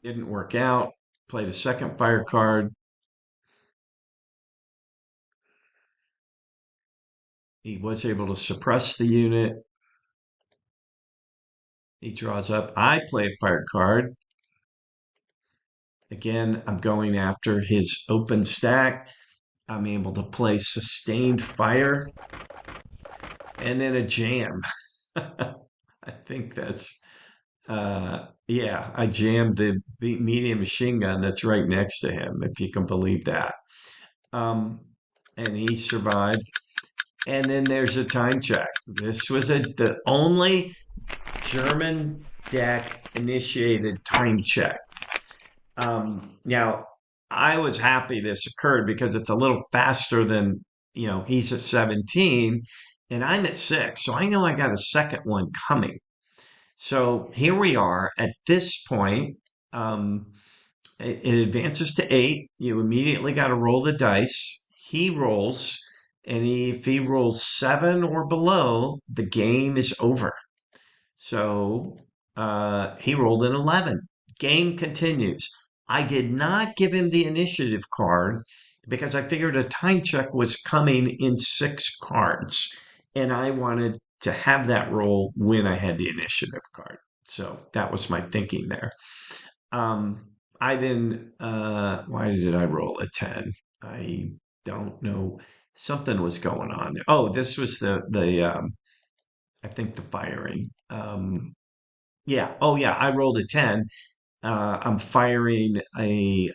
Didn't work out. Played a second fire card. He was able to suppress the unit. He draws up. I play a fire card. Again, I'm going after his open stack. I'm able to play sustained fire and then a jam. I think that's yeah, I jammed the medium machine gun that's right next to him, if you can believe that. Um, and he survived. And then there's a time check. This was the only German deck initiated time check. Now, I was happy this occurred because it's a little faster than, he's at 17 and I'm at 6. So I know I got a second one coming. So here we are at this point. Um, it advances to 8. You immediately got to roll the dice. He rolls, and if he rolls 7 or below, the game is over. So he rolled an 11. Game continues. I did not give him the initiative card because I figured a time check was coming in 6 cards. And I wanted to have that roll when I had the initiative card. So that was my thinking there. I then, why did I roll a 10? I don't know. Something was going on there. Oh, this was I think the firing. Yeah. Oh, yeah. I rolled a 10. I'm firing a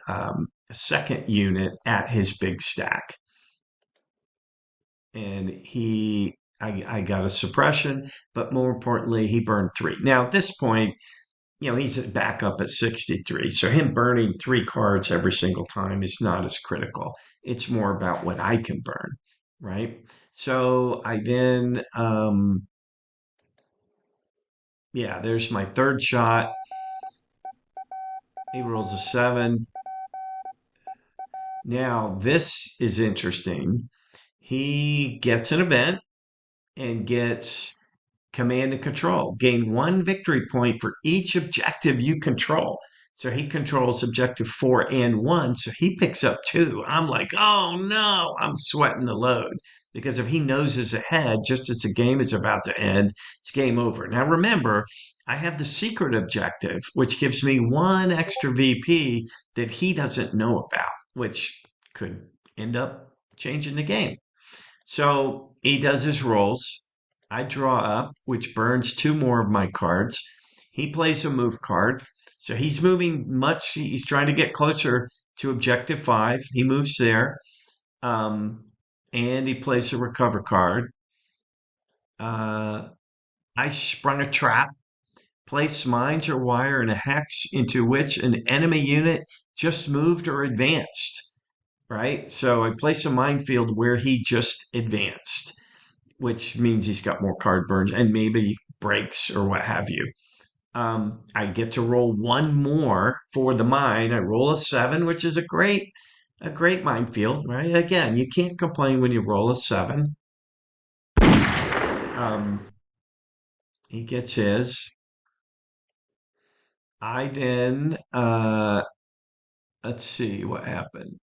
second unit at his big stack. And I got a suppression, but more importantly, he burned 3. Now, at this point, he's back up at 63. So him burning 3 cards every single time is not as critical. It's more about what I can burn, right? So I then, yeah, there's my third shot. He rolls a 7. Now, this is interesting. He gets an event and gets command and control. Gain 1 victory point for each objective you control. So he controls objective 4 and 1. So he picks up 2. I'm like, oh no, I'm sweating the load. Because if he noses ahead, just as the game is about to end, it's game over. Now remember, I have the secret objective, which gives me 1 extra VP that he doesn't know about, which could end up changing the game. So he does his rolls. I draw up, which burns 2 more of my cards. He plays a move card. So he's moving much. He's trying to get closer to objective 5. He moves there. Um, and he plays a recover card. Uh, I sprung a trap. Place mines or wire in a hex into which an enemy unit just moved or advanced. Right? So I place a minefield where he just advanced, which means he's got more card burns and maybe breaks or what have you. I get to roll 1 more for the mine. I roll a 7, which is a great minefield, right? Again, you can't complain when you roll a 7. Um, he gets his. I then, let's see what happened.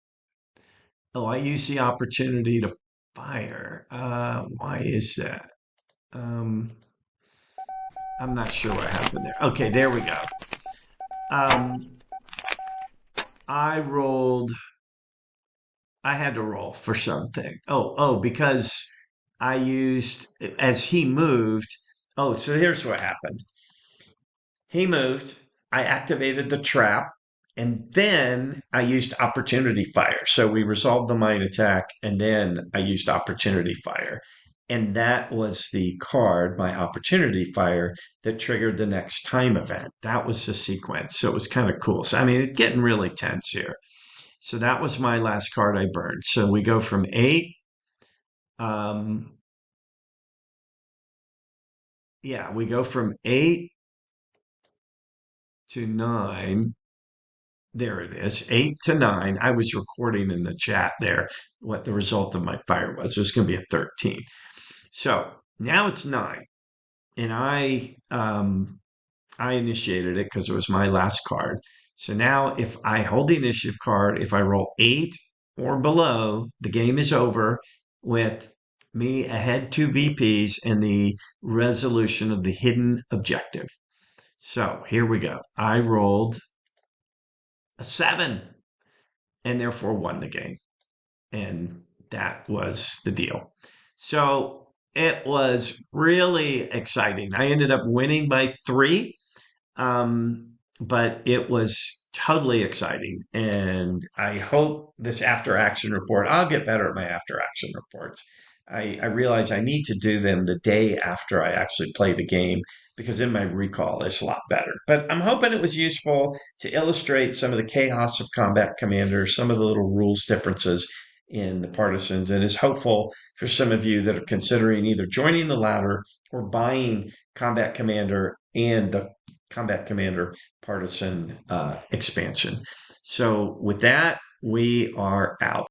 Oh, I use the opportunity to fire. Why is that? Um, I'm not sure what happened there. Okay, there we go. Um, I rolled, I had to roll for something. Oh, because I used, as he moved. Oh, so here's what happened. He moved, I activated the trap, and then I used opportunity fire. So we resolved the mine attack, and then I used opportunity fire. And that was the card, my opportunity fire, that triggered the next time event. That was the sequence. So it was kind of cool. So, I mean, it's getting really tense here. So that was my last card I burned. So we go from 8. Um, yeah, we go from 8 to 9. There it is, 8 to 9. I was recording in the chat there what the result of my fire was. There's going to be a 13. So now it's 9, and I initiated it because it was my last card. So now if I hold the initiative card, if I roll 8 or below, the game is over with me ahead 2 VPs and the resolution of the hidden objective. So here we go. I rolled a 7 and therefore won the game. And that was the deal. So it was really exciting. I ended up winning by 3. But it was totally exciting. And I hope this after action report, I'll get better at my after action reports. I realize I need to do them the day after I actually play the game because then my recall is a lot better. But I'm hoping it was useful to illustrate some of the chaos of Combat Commander, some of the little rules differences in the partisans, and is hopeful for some of you that are considering either joining the ladder or buying Combat Commander and the Combat Commander partisan expansion. So, with that, we are out.